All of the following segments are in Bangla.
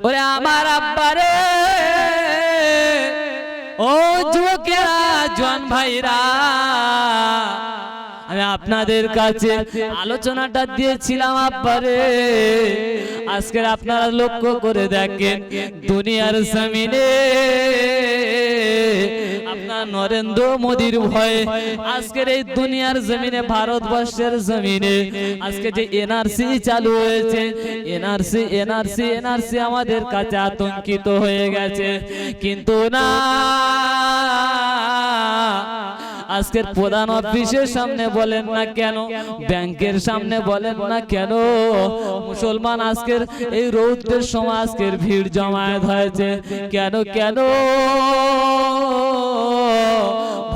ওরে আমার আব্বারে ও যুবকেরা জওয়ান ভাইরা আমি আপনাদের কাছে আলোচনাটা দিয়েছিলাম আব্বারে আজকে আপনারা লক্ষ্য করে দেখেন দুনিয়ার জমিনে আপনার নরেন্দ্র মোদির ভয়ে আজকের এই দুনিয়ার জমিনে ভারতবর্ষের জমিনে আজকে যে এনআরসি চালু হয়েছে এনআরসি আমাদের কাছে আতঙ্কিত হয়ে গেছে কিন্তু না আজকের প্রধান অফিসের সামনে বলেন না কেন ব্যাংকের সামনে বলেন না কেন মুসলমান আজকের এই রৌদ্রের সময় আজকের ভিড় জমায়েত হয়েছে কেন কেন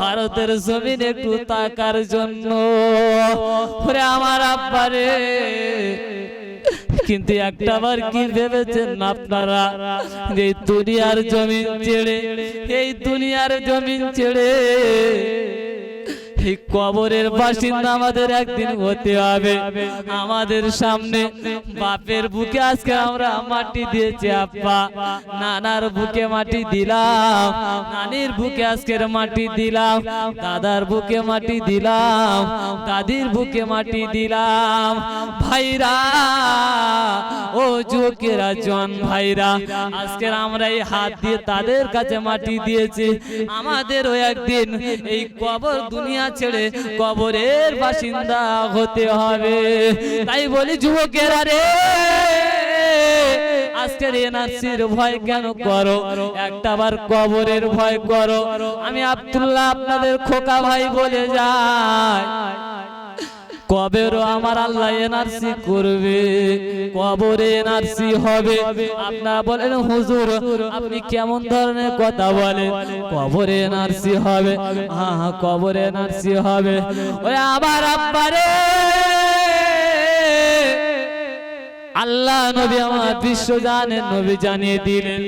ভারতের জমিনে একটু তাকার জন্য ওরে আমার আব্বারে কিন্তু একটাবার কি ভেবেছেন আপনারা যে দুনিয়ার জমিন ছেড়ে এই কবরের বাসিন্দা আমাদের একদিন হতে হবে আমাদের সামনে বাপের বুকে আজকে আমরা মাটি দিয়েছি আব্বা নানার বুকে মাটি দিলাম নানির বুকে আজকের মাটি দিলাম দাদার বুকে মাটি দিলাম দাদির বুকে মাটি দিলাম ভাইরা ও যুবকেরা জওয়ান ভাইরা আজকের আমরা এই হাত দিয়ে তাদের কাছে মাটি দিয়েছি আমাদেরও একদিন এই কবর দুনিয়া ছেড়ে কবরের বাসিন্দা হতে হবে তাই বলি যুবকেরা রে আজকের এনআরসির ভয় কেন করো একটাবার কবরের ভয় করো আমি আব্দুল্লাহ আপনাদের খোকা ভাই বলে যাই কবেরও আমার আল্লাহ এনআরসি করবে কবরে এনআরসি হবে আপনারা বলেন হুজুর আপনি কেমন ধরনের কথা বলেন কবরে এনআরসি হবে হ্যাঁ কবরে এনআরসি হবে ওই আমার আব্বারে আল্লাহ নবী আমার বিশ্বজানের নবী জানিয়ে দিলেন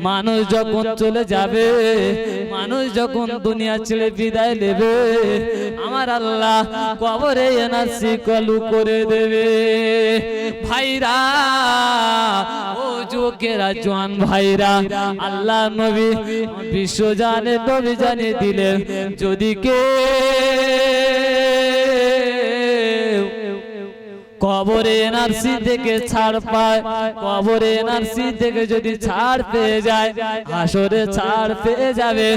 মানুষ যখন চলে যাবে মানুষ যখন দুনিয়া ছেড়ে বিদায় নেবে আমার আল্লাহ কবরে এনআরসি চালু করে দেবে ভাইরা ও যুবকেরা জওয়ান ভাইরা আল্লাহ নবী বিশ্বজানের নবী জানিয়ে দিলেন যদি কে কবরে এনআরসি থেকে ছাড় পায় কবরে এনআরসি থেকে যদি ছাড় পেয়ে যায় হাসরে ছাড় পেয়ে যাবে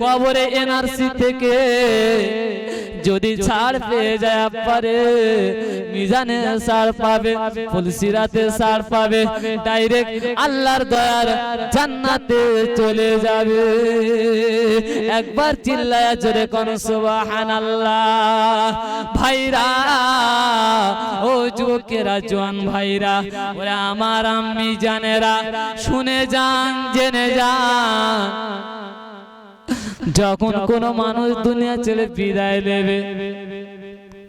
কবরে এনআরসি থেকে যদি ছাড় পেয়ে যায় আপারে মিজানে ছাড় পাবে ফুলসিরাতে ছাড় পাবে ডাইরেক্ট আল্লাহর দয়ার জান্নাতে চলে যাবে একবার চিল্লায়া জোরে কোন সুবহানাল্লাহ ভাইরা ও যুবকেরা জওয়ান ভাইরা ওরে আমার আম্মি জানেরা শুনে যান জেনে যান যখন কোন মানুষ দুনিয়া ছেড়ে বিদায় নেবে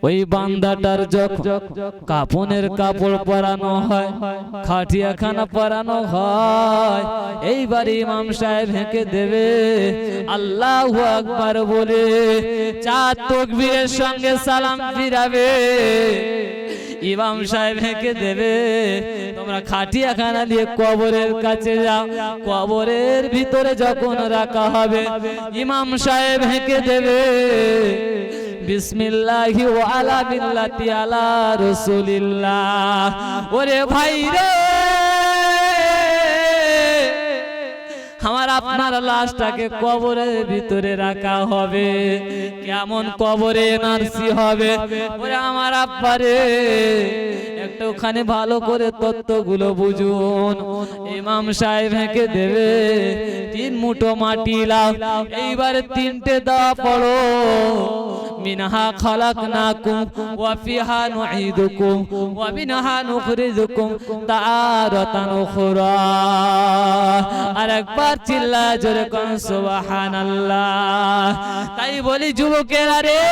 ওই বান্দাটার যখন কাফনের কাপড় পরানো হয় খাটিয়াখানা পরানো হয় এইবার ইমাম সাহেব হেঁকে দেবে আল্লাহু আকবার বলে চার তাকবীরের সঙ্গে সালাম ফিরাবে ইমাম সাহেব হেঁকে দেবে তোমরা খাটিয়াখানা নিয়ে কবরের কাছে যাও কবরের ভিতরে যখন রাখা হবে ইমাম সাহেব হেঁকে দেবে বিসমিল্লাহি ওয়া আলা মিল্লাতি আলা রাসূলিল্লাহ ওরে ভাই রে আমার আপনার লাশটাকে কবরের ভিতরে রাখা হবে কেমন কবরে এনআরসি হবে ওরে আমার আব্বারে একটু ওখানে ভালো করে তত্ত্বগুলো বুঝুন ইমাম সাহেব হেঁকে দেবে 3 মুঠো মাটি লাও এইবারে 3টে দাও পড়ো মিনহা খালাকনাকুম ওয়া ফিহা নুঈদুকুম ওয়া মিনহা নুখরিজুকুম তারাতান উখরা আর একবার চিল্লা জোরে কোন সুবহানাল্লাহ তাই বলি যুবকেরা রে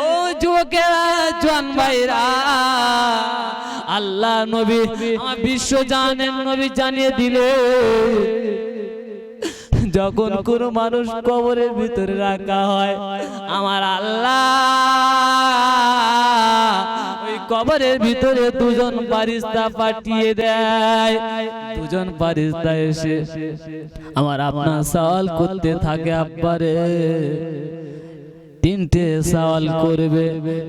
ও যুবকেরা জওয়ান ভাইরা আল্লাহ নবী আমার বিশ্বজানের নবী জানিয়ে দিলে যখন কোন মানুষ কবরের ভিতরে রাখা হয় আমার আল্লাহ ওই কবরের ভিতরে দুজন ফারিস্তা পাঠিয়ে দেয়। দুজন ফারিস্তা এসে আমার আপনার সওয়াল করতে থাকে, আব্বারে তিনটে সওয়াল করবে,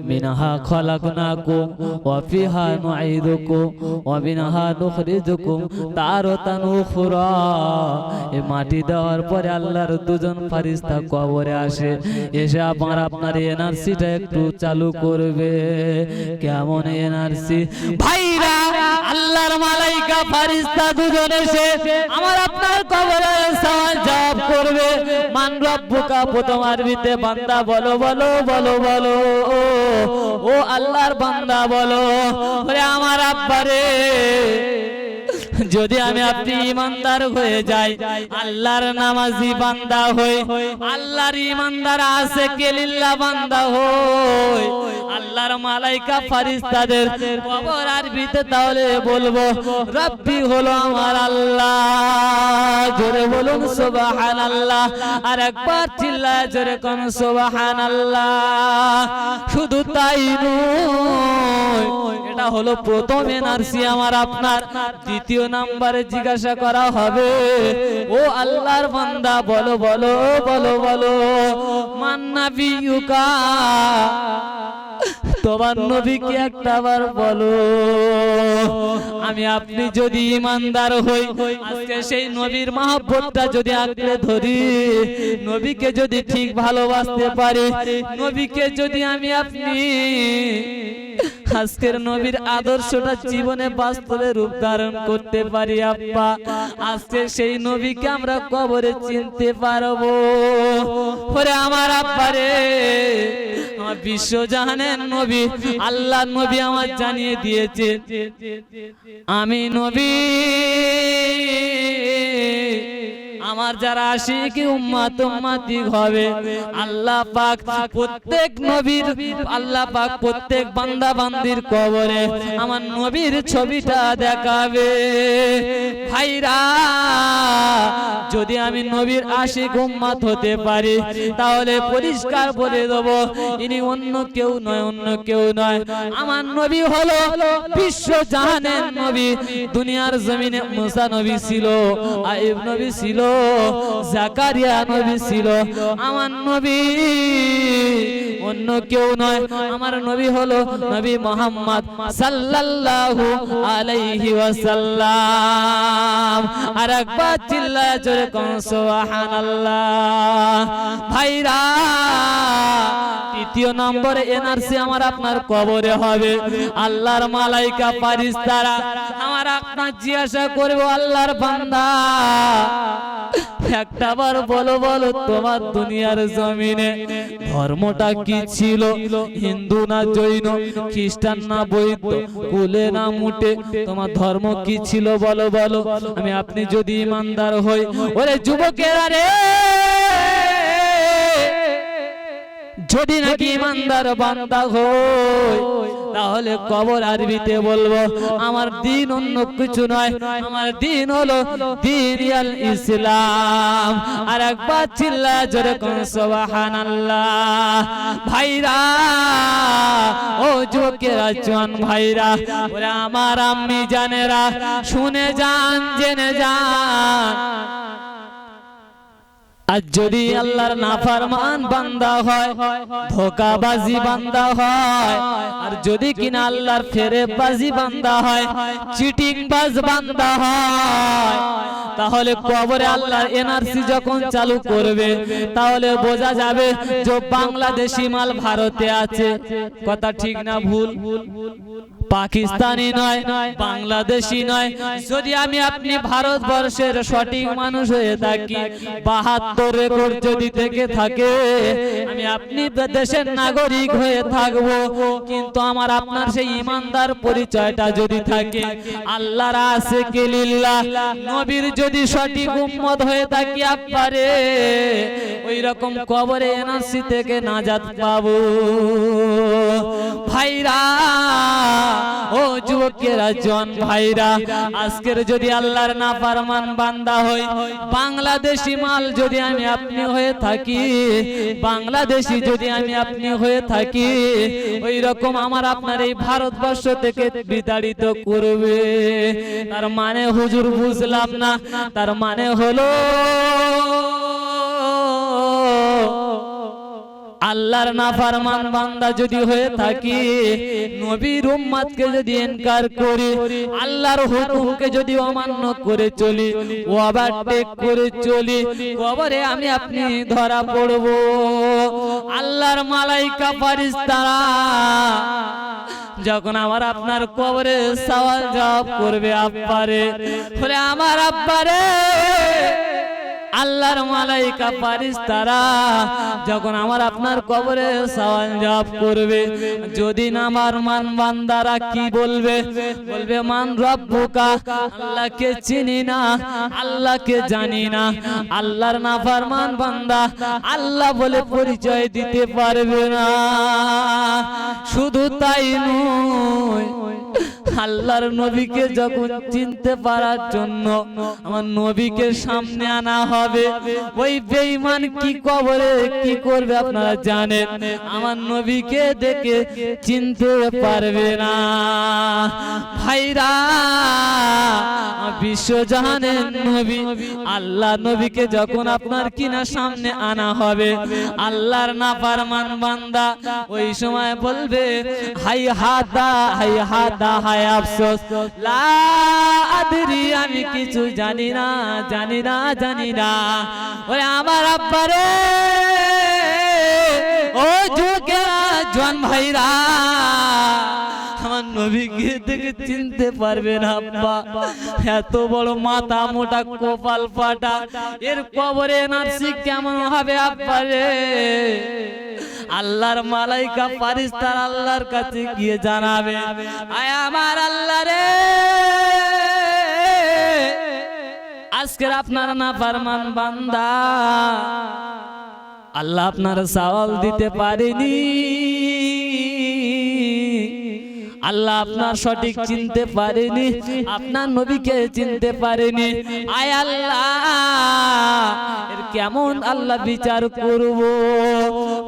মিনহা খলাকনাকুম ওয়া ফিহা নুঈদুকুম ওয়া মিনহা নুখরিজুকুম তারাতান উখরা। এই মাটি দেওয়ার পরে আল্লাহর দুজন ফারিস্তা কবরে আসে, এসে আপনার এনআরসিটা একটু চালু করবে। কেমন এনআরসি ভাইরা? আল্লাহর মালাইকা ফারিস্তা দুজন এসে আমার আপনার কবরে সওয়াল জবাব করবে। মান রব্বুকা, প্রথম আরবিতে বান্দা বলো বলো বলো বলো, ও আল্লাহর বান্দা বলো। ওরে আমার আব্বারে, যদি আমি আপনি ইমানদার হয়ে যাই, আল্লাহর নামাজি বান্দা হই, আল্লাহর ইমানদার আছে কেলিল্লাহ বান্দা হই, আল্লাহর মালাইকা ফারিস্তাদের কবর আরবিতে তাহলে বলবো রব্বি হলো আমার আল্লাহ। জোরে বলুন সুবহানাল্লাহ, আর একবার চিল্লায় জোরে কোন সুবহানাল্লাহ। শুধু তাই নয়, এটা হলো প্রথম এনআরসি আমার আপনার। দ্বিতীয় নাম্বারে জিজ্ঞাসা করা হবে, ও আল্লাহর বান্দা বলো বলো বলো বলো, মান নাবিয়ুকা, তোমার নবীকে একটাবার বলো। আমি আপনি যদি ইমানদার হই, আজকে সেই নবীর মহব্বতটা যদি আঁকড়ে ধরি, নবীকে যদি ঠিক ভালোবাসতে পারি, নবীকে যদি আমি আপনি আজকের নবীর আদর্শটা জীবনে বাস্তবে রূপ ধারণ করতে পারি, আব্বা আজকে সেই নবীকে আমরা কবরে চিনতে পারবো। ওরে আমার আব্বারে, আমার বিশ্বজাহানের নবী, আল্লাহর নবী আমার জানিয়ে দিয়েছে, আমি নবী, আমার যারা আশিকি উম্মত উম্মতি হবে, আল্লাহ পাক প্রত্যেক নবীর, আল্লাহ পাক প্রত্যেক বান্দা বান্দির কবরে আমার নবীর ছবিটা দেখাবে। ভাইরা, যদি আমি নবীর আশিক উম্মত হতে পারি, তাহলে পরিষ্কার বলে দেব, ইনি অন্য কেউ নয়, অন্য কেউ নয়, আমার নবী হলো বিশ্বজাহানের নবী। দুনিয়ার জমিনে মুসা নবী ছিল, আইয়ুব নবী ছিল, জাকারিয়া নবী ছিল, আমার নবী অন্য কেউ নয়, আমার নবী হলো নবী মুহাম্মদ সাল্লাল্লাহু আলাইহি ওয়াসাল্লাম। আর একবার চিল্লায় জোরে কোন সুবহানাল্লাহ। ভাইরা, তৃতীয় নম্বরে এনআরসি আমার আপনার কবরে হবে। আল্লাহর মালাইকা ফারিস্তারা আমার আপনার জিজ্ঞাসা করবে, আল্লাহর বান্দা একটাবার বলো বলো, তোমার দুনিয়ার জমিনে ধর্মটা কি ছিল? হিন্দু না জৈন, খ্রিস্টান না বৌদ্ধ, কুলে না মুটে, তোমার ধর্ম কি ছিল বলো বলো। আমি আপনি যদি ইমানদার হই, ওরে যুবকেরা রে, যদি নাকি ইমানদার বান্দা হই, তাহলে কবর আরবিতে বলবো আমার দিন অন্য কিছু নয়, আমার দিন হলো দিন ইসলাম। আর একবার চিল্লায় জোরে কোন সুবহানাল্লাহ। ভাইরা, ও যুবকেরা, জওয়ান ভাইরা, ওরে আমার আম্মি জানেরা, শুনে যান, জেনে যান, আর যদি আল্লাহর নাফরমান বান্দা হয়, ধোঁকাবাজি বান্দা হয়, আর যদি কিনা আল্লাহর ফেরেববাজি বান্দা হয়, চিটিংবাজ বান্দা হয়, তাহলে কবরে আল্লাহর এনআরসি যখন চালু করবে, তাহলে বোঝা যাবে যে বাংলাদেশি মাল ভারতে আছে। কথা ঠিক না ভুল? পাকিস্তানি নয়, বাংলাদেশি নয়। যদি আমি আপনি ভারতবর্ষের সঠিক মানুষ হয়ে থাকি, 72 রেকর্ড যদি থেকে থাকে, আমি আপনি দেশের নাগরিক হয়ে থাকবো, কিন্তু আমার আপনার সেই ইমানদার পরিচয়টা যদি থাকে, আল্লাহর আশিকি লিল্লাহ, নবীর যদি সঠিক উম্মত হয়ে থাকি, আপনারে ওই রকম কবরে এনআরসি থেকে নাজাত পাবো। ভাইরা, ও যুবকেরা জন ভাইরা, আজকের যদি আল্লাহর নাফরমান বান্দা হই, বাংলাদেশি মাল যদি আমি আপনি হয়ে থাকি, বাংলাদেশি যদি আমি আপনি হয়ে থাকি, ওই রকম আমার আপনার এই ভারতবর্ষ থেকে বিতাড়িত করবে। তার মানে হুজুর বুঝলাম না, তার মানে হলো আল্লাহর নাফরমান বান্দা যদি হয়ে থাকি, নবীর উম্মতকে যদি ইনকার করি, আল্লাহর হুকুমকে যদি অমান্য করে চলি, ওভারটেক করে চলি, কবরে আমি আপনি ধরা পড়ব। আল্লাহর মালাইকা ফেরেশতারা যখন আমার আপনার কবরে সওয়াল জবাব করবে, আব্বারে বলে আমার আব্বারে, আল্লাহর মালাইকা ফেরেশতারা যখন আমার আপনার কবরে সওয়াল জবাব করবে, যদি আমার মান বান্দারা কি বলবে, বলবে মান রব্বুকা, আল্লাহকে চিনি না, আল্লাহকে জানি না। আল্লাহর নাফরমান বান্দা আল্লাহ বলে পরিচয় দিতে পারবে না। শুধু তাই নয়, আল্লাহর নবীকে যখন চিনতে পারার জন্য আমার নবীকে সামনে আনা হবে, ওই বেঈমান কি কবরে কি করবে আপনারা জানেন, আমার নবীকে দেখে চিনতে পারবে না। ভাইরা, বিশ্বজাহানের নবী আল্লাহ নবীকে যখন আপনার কিনা সামনে আনা হবে, আল্লাহর নাফরমান বান্দা ওই সময় বলবে হাই হাদা হাই হাদা হায় আফসোস, লা আদরি, আমি কিছু জানি না, জানি না, জানি না। ওরে আমার আব্বারে, ও যুবকেরা জওয়ান ভাইরা, আমার নবীকে দেখে চিনতে পারবে না। আব্বা এত বড় মাথা মোটা কপাল ফাটা, এর কবরে এনআরসি কেমন হবে আব্বারে? আল্লাহর মালাইকা ফেরেশতারা আল্লাহর কাছে গিয়ে জানাবে, আয় আমার আল্লাহ রে, আজকের আপনার নাফরমান বান্দা আল্লাহ আপনার সওয়াল দিতে পারেনি, আল্লাহ আপনার সঠিক চিনতে পারেনি, আপনার নবীকে চিনতে পারেনি। আয় আল্লাহ, এর কেমন আল্লাহ বিচার করব?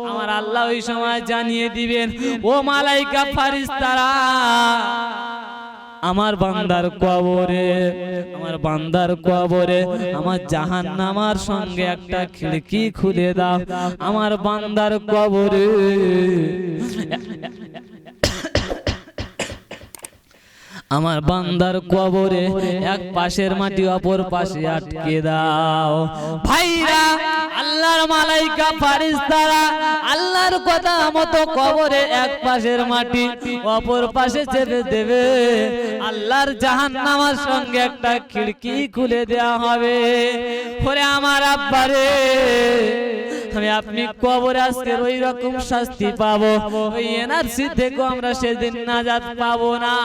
আমার আল্লাহ ওই সময় জানিয়ে দিবেন, ও মালাইকা ফেরেশতারা, আমার বান্দার কবরে, আমার বান্দার কবরে আমার জাহান্নামের সঙ্গে একটা খিড়কি খুলে দাও। আমার বান্দার কবরে আমার বান্দার কবরে এক পাশের মাটি অপর পাশে আটকে দাও। ভাইরা, আল্লাহর মালাইকা ফেরেশতারা আল্লাহর কথা মতো কবরে এক পাশের মাটি অপর পাশে চেপে দেবে। আল্লাহর জাহান্নামের সঙ্গে একটা খিড়কি খুলে দেওয়া হবে। ওরে আমার আব্বারে, আমি আপনি কবরে আজকে ওই রকম শাস্তি পাবো, ওই এনআরসি থেকে আমরা সেদিন নাজাত পাবো না।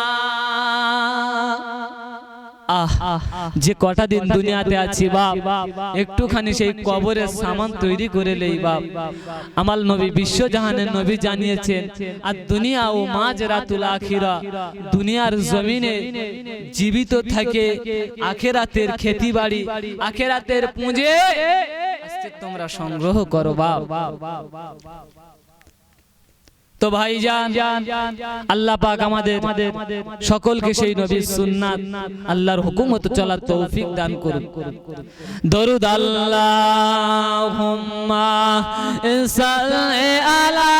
যে কটা দিন দুনিয়াতে আছি বাপ, একটুখানি সেই কবরের সামান তৈরি করে নেই বাপ। আমার নবী বিশ্বজাহানের নবী জানিয়েছেন, আর দুনিয়া ও মাজরাতুল আখিরা, দুনিয়ার জমিনে জীবিত থাকে আখিরাতের খেতিবাড়ি, আখিরাতের পুঁজে আজকে তোমরা সংগ্রহ করো বাপ। তো ভাইজান, আল্লাহ পাক আমাদের সকলকে সেই নবীর সুন্নাত আল্লাহর হুকুম মতো চলার তৌফিক দান করুন। দরুদ আল্লাহুম্মা সাল্লি আলা